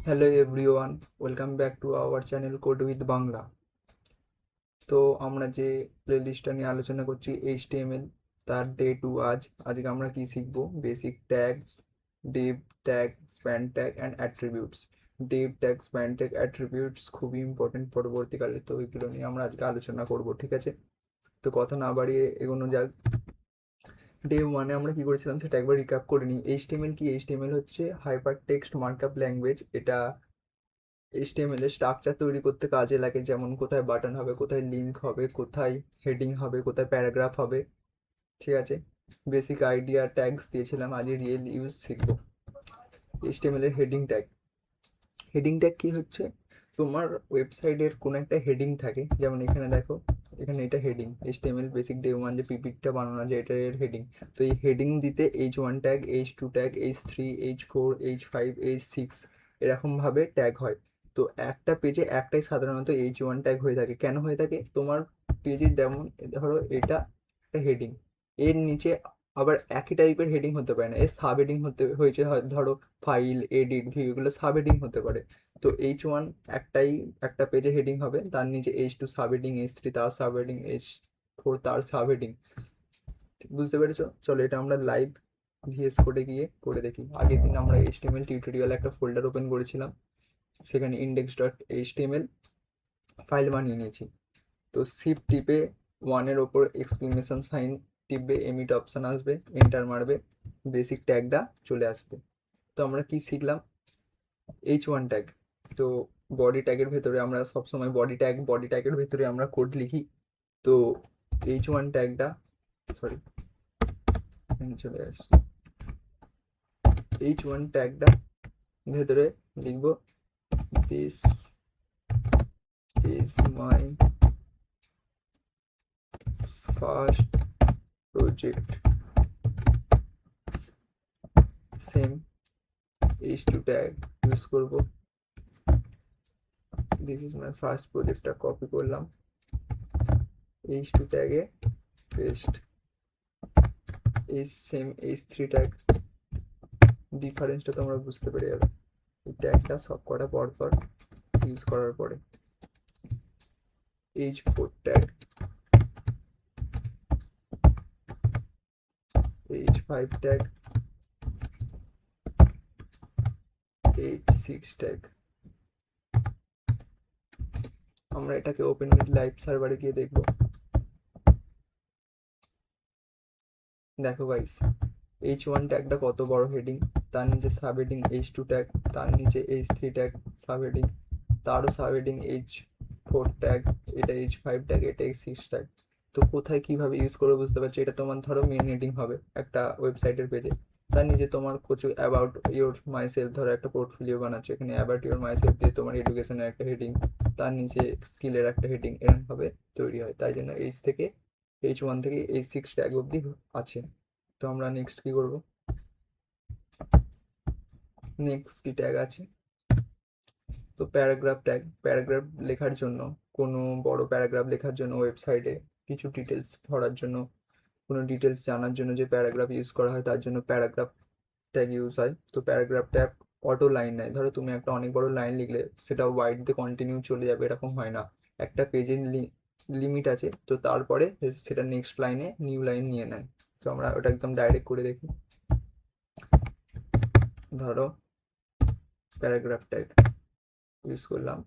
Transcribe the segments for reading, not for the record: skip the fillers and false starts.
Hello everyone, welcome back to our channel code with Bangla. তো আমরা যে প্লেলিস্টটা নিয়ে আলোচনা করছি এইচটিএমএল, তার ডে টু আজকে আমরা কি শিখব? Basic tags, Depp tag, span tag and attributes. Depp tag, span tag, attributes খুবই ইম্পর্টেন্ট পরবর্তীকালে, তো এগুলো নিয়ে আমরা আজকে আলোচনা করব, ঠিক আছে? তো কথা না বাড়িয়ে এগোনো যাক। ডে ওয়ানে আমরা কি করেছিলাম সেটা একবার রিক্যাপ করে নিই। এইচটিএমএল কি? এইচটিএমএল হচ্ছে হাইপার টেক্সট মার্কআপ ল্যাঙ্গুয়েজ। এটা এইচটিএমএল এর স্ট্রাকচার তৈরি করতে কাজে লাগে, যেমন কোথায় বাটন হবে, কোথায় লিঙ্ক হবে, কোথায় হেডিং হবে, কোথায় প্যারাগ্রাফ হবে, ঠিক আছে? বেসিক আইডিয়া ট্যাগস দিয়েছিলাম, আজকে রিয়েল ইউজ শিখবো। এইচটিএমএল এর হেডিং ট্যাগ। হেডিং ট্যাগ কি হচ্ছে? তোমার ওয়েবসাইটের কোনো একটা হেডিং থাকে, যেমন এখানে দেখো, এখানে এটা heading. HTML basic day one যে পিপিটা বানানো যায়, এটা এর হেডিং। তো এই হেডিং দিতে H1 tag, H2 tag, H3, H4, H5, H6 এরকমভাবে ট্যাগ হয়। তো একটা পেজে একটাই সাধারণত H1 ট্যাগ হয়ে থাকে। কেন হয়ে থাকে? তোমার পেজে যেমন ধরো এটা একটা হেডিং, এর নিচে আবার একই টাইপের হেডিং হতে পারে না, এর সাব হেডিং হতে হয়েছে, ধরো ফাইল, এডিট, ভিউ, এগুলো সাব হেডিং হতে পারে। তো H1 একটাই, একটা পেজে হেডিং হবে, তার নিচে H2 সাব হেডিং, H3 তার সাব হেডিং, H4 তার সাব হেডিং। বুঝতে পেরেছো? চলো এটা আমরা লাইভ ভিএস কোডে গিয়ে করে দেখি। আগের দিন আমরা এইচটিএমএল টিউটোরিয়াল একটা ফোল্ডার ওপেন করেছিলাম, সেখানে index.html ফাইল বানিয়ে নিয়েছি। তো শিফট টিপে ওয়ানের ওপর এক্সক্লেমেশন সাইন টিপবে, এমিট অপশান আসবে, এন্টার মারবে, বেসিক ট্যাগটা চলে আসবে। তো আমরা কি শিখলাম? H1 tag. তো বডি ট্যাগের ভেতরে আমরা সবসময় বডি ট্যাগের ভেতরে আমরা কোড লিখি। তো H1 ট্যাগটা, সরি, চলে আসছে। H1 ট্যাগটা ভেতরে লিখব, this is my first project, same H2 tag use করব, দিস ইজ মাই ফার্স্ট প্রজেক্টটা কপি করলাম, H2 ট্যাগে paste, same H3 tag. ডিফারেন্সটা তোমরা বুঝতে পেরে যাবে এই ট্যাগটা সব কটা পরপর ইউজ করার পরে। H4 tag, H5 tag, H6 tag. আমরা এটাকে ওপেন উইথ লাইভ সার্ভারে গিয়ে দেখবো। দেখো গাইস, H1 ট্যাগটা কত বড় হেডিং, তার নিচে সাব হেডিং H2 ট্যাগ, তার নিচে H3 ট্যাগ সাব হেডিং, তারও সাব হেডিং H4 ট্যাগ, এটা H5 ট্যাগ, এটা H6 ট্যাগ। তো কোথায় কিভাবে ইউজ করে বুঝতে পারছো? এটা তোমার ধরো মেন হেডিং হবে একটা ওয়েবসাইটের পেজে, তার নিচে তোমার কিছু অ্যাবাউট ইওর মাই সেলফ, ধরো একটা পোর্টফোলিও বানাচ্ছো, এখানে অ্যাবাউট ইওর মাই সেলফ দিয়ে তোমার এডুকেশনের একটা হেডিং, তার নিচে স্কিলের একটা হেডিং, এরকমভাবে তৈরি হয়। তাই জন্য H1 থেকে H6 ট্যাগ অবধি আছে। তো আমরা নেক্সট কি করব? নেক্সট কি ট্যাগ আছে? তো প্যারাগ্রাফ ট্যাগ। প্যারাগ্রাফ লেখার জন্য, কোনো বড় প্যারাগ্রাফ লেখার জন্য, ওয়েবসাইটে কিছু ডিটেলস ভরার জন্য, কোনো ডিটেলস জানার জন্য যে প্যারাগ্রাফ ইউজ করা হয়, তার জন্য প্যারাগ্রাফ ট্যাগ ইউজ হয়। তো প্যারাগ্রাফ ট্যাগ অটো লাইন নেয়, ধরো তুমি একটা অনেক বড় লাইন লিখলে সেটা ওয়াইড দিয়ে কন্টিনিউ চলে যাবে, এরকম হয় না। একটা পেজের লিমিট আছে, তো তারপরে সেটা নেক্সট লাইনে নিউ লাইন নিয়ে নেয়। তো আমরা ওটা একদম ডাইরেক্ট করে দেখি। ধরো প্যারাগ্রাফ ট্যাগ ইউজ করলাম।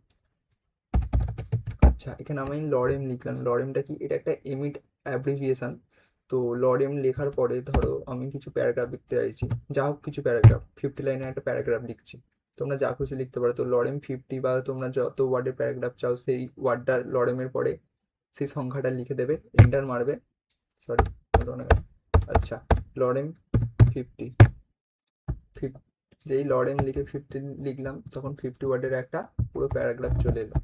আচ্ছা, এখানে আমি লরেম লিখলাম। লরেমটা কি? এটা একটা এমিট অ্যাব্রিভিয়েশন। তো লরেম লেখার পরে ধরো আমি কিছু প্যারাগ্রাফ লিখতে চাইছি, যা হোক কিছু প্যারাগ্রাফ, 50 লাইনের একটা প্যারাগ্রাফ লিখছি। তোমরা যা খুশি লিখতে পারো। তো লরেম 50, বা তোমরা যত ওয়ার্ডের প্যারাগ্রাফ চাও সেই ওয়ার্ডটা লরেমের পরে সেই সংখ্যাটা লিখে দেবে, এন্টার মারবে। সরি, আচ্ছা, লরেম 50, যেই লরেম লিখে 50 লিখলাম, তখন 50 ওয়ার্ডের একটা পুরো প্যারাগ্রাফ চলে এলো।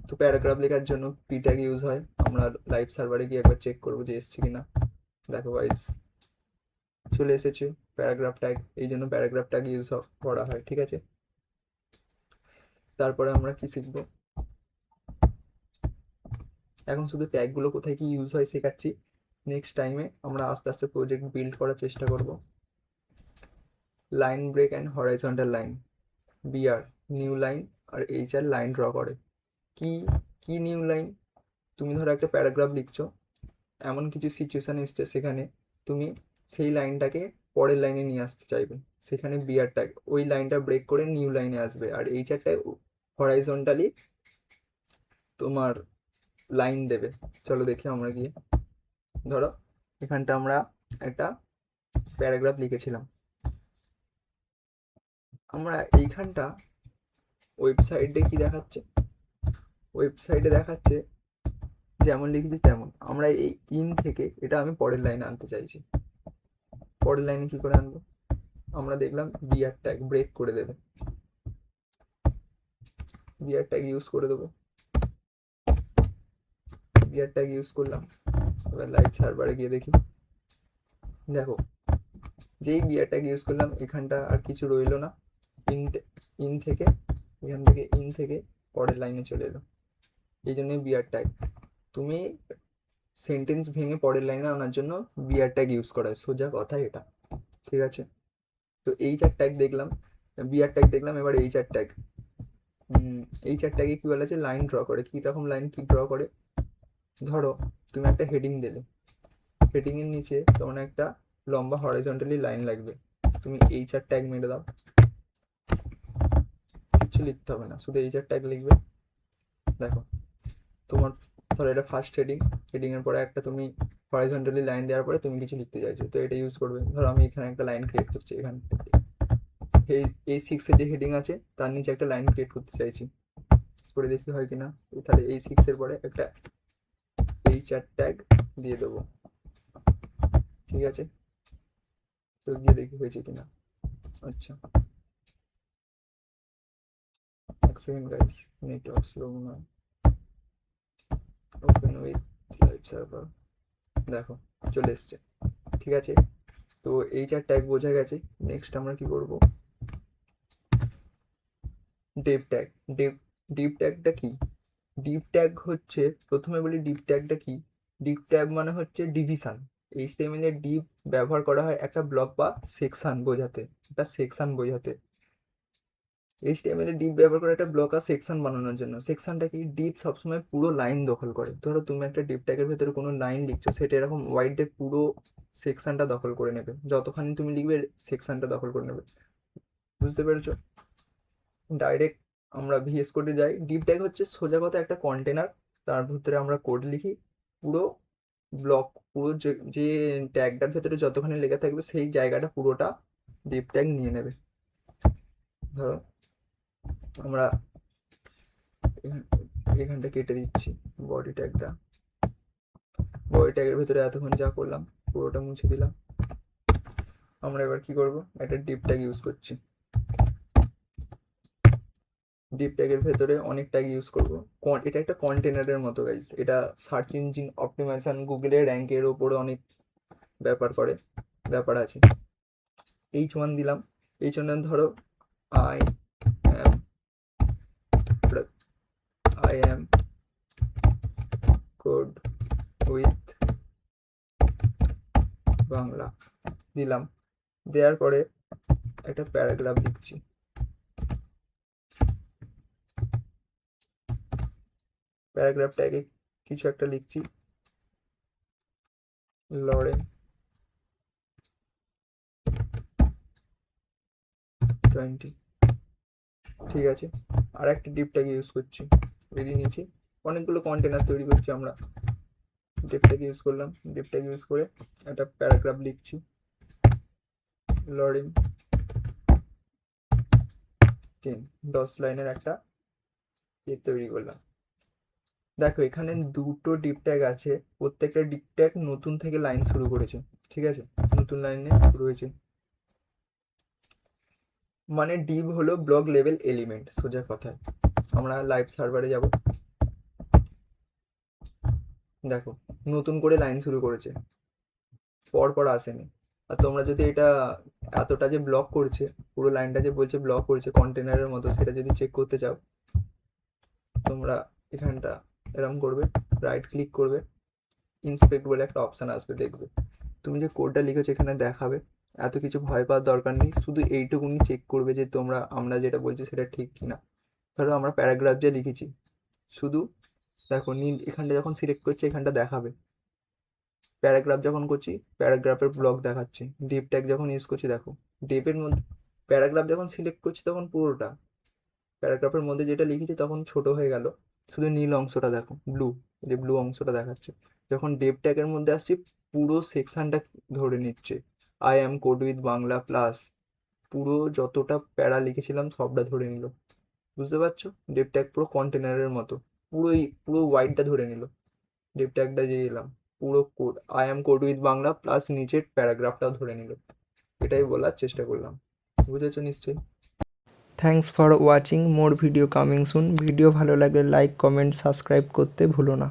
তো প্যারাগ্রাফ লেখার জন্য পি ট্যাগ ইউজ হয়। আমরা লাইভ সার্ভারে গিয়ে একবার চেক করবো যে এসছে কিনা। দেখো গাইস, চলে এসেছে প্যারাগ্রাফ ট্যাগ, এই জন্য প্যারাগ্রাফ ট্যাগ ইউজ করা হয়, ঠিক আছে? তারপরে আমরা কি শিখবো? এখন শুধু ট্যাগগুলো কোথায় কি ইউজ হয় শেখাচ্ছি। নেক্সট টাইমে আমরা আস্তে আস্তে প্রজেক্ট বিল্ড করার চেষ্টা করব। Line break and horizontal line, BR, new line আর এইচআর লাইন ড্র করে। কি কি নিউ লাইন? তুমি ধরো একটা প্যারাগ্রাফ লিখছো, এমন কিছু সিচুয়েশান এসছে সেখানে তুমি সেই লাইনটাকে পরের লাইনে নিয়ে আসতে চাইবে, সেখানে বিআর ট্যাগ ওই লাইনটা ব্রেক করে নিউ লাইনে আসবে, আর এইচআর ট্যাগ হরাইজন্টালি তোমার লাইন দেবে। চলো দেখি আমরা গিয়ে, ধরো এখানটা আমরা একটা প্যারাগ্রাফ লিখেছিলাম, আমরা এইখানটা ওয়েবসাইটে কি দেখাচ্ছে, ওয়েবসাইটে দেখাচ্ছে যেমন লিখেছি তেমন। আমরা এই ইন থেকে এটা আমি পরের লাইনে আনতে চাইছি। পরের লাইনে কি করে আনবো? আমরা দেখলাম বিআর ট্যাগ ব্রেক করে দেবে, বিআর ট্যাগ ইউজ করে দেবো, বিআর ট্যাগ ইউজ করলাম। এবার লাইভ সার্ভারে গিয়ে দেখি, দেখো যেই বিআর ট্যাগ ইউজ করলাম এখানটা আর কিছু রইলো না, ইন থেকে এখান থেকে ইন থেকে পরের লাইনে চলে এলো, এই জন্যই বিআর ট্যাগ। তুমি সেন্টেন্স ভেঙে পরের লাইনে আনার জন্য বিআর ট্যাগ ইউজ করা, সোজা কথা এটা, ঠিক আছে? তো এইচআর ট্যাগ দেখলাম, বিআর ট্যাগ দেখলাম, এবার এইচআর ট্যাগ। এইচআর ট্যাগে কি বলা আছে? লাইন ড্র করে। কি রকম লাইন কি ড্র করে? ধরো তুমি একটা হেডিং দিলে, হেডিং এর নিচে তোমার একটা লম্বা হরাইজন্টালি লাইন লাগবে, তুমি এইচআর ট্যাগ মেরে দাও, কিছু লিখতে হবে না, শুধু এইচআর ট্যাগ লিখবে। দেখো তোমার ধরো এটা ফার্স্ট হেডিং, হেডিং এর পরে একটা তুমি হরাইজন্টালি লাইন দেওয়ার পরে তুমি কিছু লিখতে চাইছো, তো এটা ইউজ করবে। ধরো আমি এখানে একটা লাইন ক্রিয়েট করছি, এখান থেকে এই সিক্সের যে হেডিং আছে তার নিচে একটা লাইন ক্রিয়েট করতে চাইছি, করে দেখি হয় কিনা। তাহলে এই সিক্সের পরে একটা এইচআর ট্যাগ দিয়ে দেবো, ঠিক আছে? তো গিয়ে দেখি হয়েছে কিনা। আচ্ছা এক সেকেন্ড গাইস, নেটওয়ার্ক স্লো মনে হয়। ওপেন উইথ লাইভ সার্ভার, দেখো চলে এসছে, ঠিক আছে? তো এইচআর ট্যাগ বোঝা গেছে। নেক্সট আমরা কি করব? Deep tag. ডিপ ট্যাগটা কি? ডিপ ট্যাগ হচ্ছে, প্রথমে বলি ডিপ ট্যাগটা কি। ডিপ ট্যাগ মানে হচ্ছে ডিভিশন। এইচটিএমএল এর ডিপ ব্যবহার করা হয় একটা ব্লক বা সেকশন বোঝাতে, একটা সেকশন বোঝাতে। এইচটিএমএল এর ডিপ ব্যবহার করে একটা ব্লক আর সেকশন বানানোর জন্য। সেকশনটা কি? ডিপ সবসময় পুরো লাইন দখল করে। ধরো তুমি একটা ডিপ ট্যাগের ভেতরে কোনো লাইন লিখছো, সেটা এরকম ওয়াইডে পুরো সেকশনটা দখল করে নেবে, যতখানি তুমি লিখবে সেকশনটা দখল করে নেবে। বুঝতে পেরেছো? ডাইরেক্ট আমরা ভিএস কোডে যাই। ডিপ ট্যাগ হচ্ছে সোজা কথা একটা কন্টেনার, তার ভিতরে আমরা কোড লিখি, পুরো ব্লক, পুরো যে যে ট্যাগটার ভেতরে যতখানি লেখা থাকবে সেই জায়গাটা পুরোটা ডিপ ট্যাগ নিয়ে নেবে। ধরো আমরা এখানটা কেটে দিচ্ছি বডি ট্যাগটা, বডি ট্যাগের ভেতরে এতক্ষণ যা করলাম পুরোটা মুছে দিলাম। আমরা এবার কি করব? একটা ডিপ ট্যাগ ইউজ করছি, ডিপ ট্যাগের ভেতরে অনেক ট্যাগ ইউজ করব। এটা একটা কন্টেনারের মতো গাইস, এটা সার্চ ইঞ্জিন অপটিমাইজেশন, গুগলের র্যাঙ্কের ওপরে অনেক ব্যাপার আছে। H1 দিলাম, H1 ধরো I am code with Bangla দিলাম, দেওয়ার পরে একটা প্যারাগ্রাফ লিখছি। প্যারাগ্রাফটাকে কিছু একটা লিখছি, লরেন 20, ঠিক আছে? আর একটা ডিপ ট্যাগ ইউজ করছি, বেরিয়ে নিয়েছি। অনেকগুলো কন্টেনার তৈরি করছি আমরা, ডিপ ট্যাগ ইউজ করলাম, ডিপ ট্যাগ ইউজ করে একটা প্যারাগ্রাফ লিখছি, লরেন 10 লাইনের একটা তৈরি করলাম। দেখো এখানে দুটো ডিপ ট্যাগ আছে, প্রত্যেকটা ডিপ ট্যাগ নতুন থেকে লাইন শুরু করেছে, ঠিক আছে? নতুন লাইনে শুরু হয়েছে, মানে ডিপ হলো ব্লক লেভেল এলিমেন্ট, সোজা কথায়। আমরা লাইভ সার্ভারে যাব, দেখো নতুন করে লাইন শুরু করেছে, পর আসেনি। আর তোমরা যদি এটা এতটা যে ব্লক করছে, পুরো লাইনটা যে বলছে ব্লক করছে কন্টেনারের মতো, সেটা যদি চেক করতে চাও তোমরা এখানটা এরকম করবে, রাইট ক্লিক করবে, ইন্সপেক্ট বলে একটা অপশান আসবে, দেখবে তুমি যে কোডটা লিখেছো এখানে দেখাবে। এত কিছু ভয় পাওয়ার দরকার নেই, শুধু এইটুকুনি চেক করবে যে আমরা যেটা বলছি সেটা ঠিক কিনা। ধরো আমরা প্যারাগ্রাফ যে লিখেছি, শুধু দেখো নীল এখানটা যখন সিলেক্ট করছি এখানটা দেখাবে, প্যারাগ্রাফ যখন করছি প্যারাগ্রাফের ব্লক দেখাচ্ছে, ডিপ ট্যাগ যখন ইউজ করছি দেখো ডিপের মধ্যে, প্যারাগ্রাফ যখন সিলেক্ট করছি তখন পুরোটা, প্যারাগ্রাফের মধ্যে যেটা লিখেছি তখন ছোট হয়ে গেল, শুধু নীল অংশটা দেখো, ব্লু, যে ব্লু অংশটা দেখাচ্ছে। যখন ডেপ ট্যাগের মধ্যে আসছি পুরো সেকশনটা ধরে নিচ্ছে, I am code with Bangla plus পুরো যতটা প্যারা লিখেছিলাম সবটা ধরে নিল। বুঝতে পারছো? ডেপ ট্যাগ পুরো কন্টেনারের মতো পুরো ওয়াইডটা ধরে নিল। ডেপ ট্যাগটা যে এলাম পুরো code, I am code with Bangla plus নিচের প্যারাগ্রাফটাও ধরে নিল। এটাই বলার চেষ্টা করলাম। বুঝেছো নিশ্চয়ই? Thanks for watching, more video coming soon. Video ভালো লাগলে লাইক, কমেন্ট, সাবস্ক্রাইব করতে ভুলো না।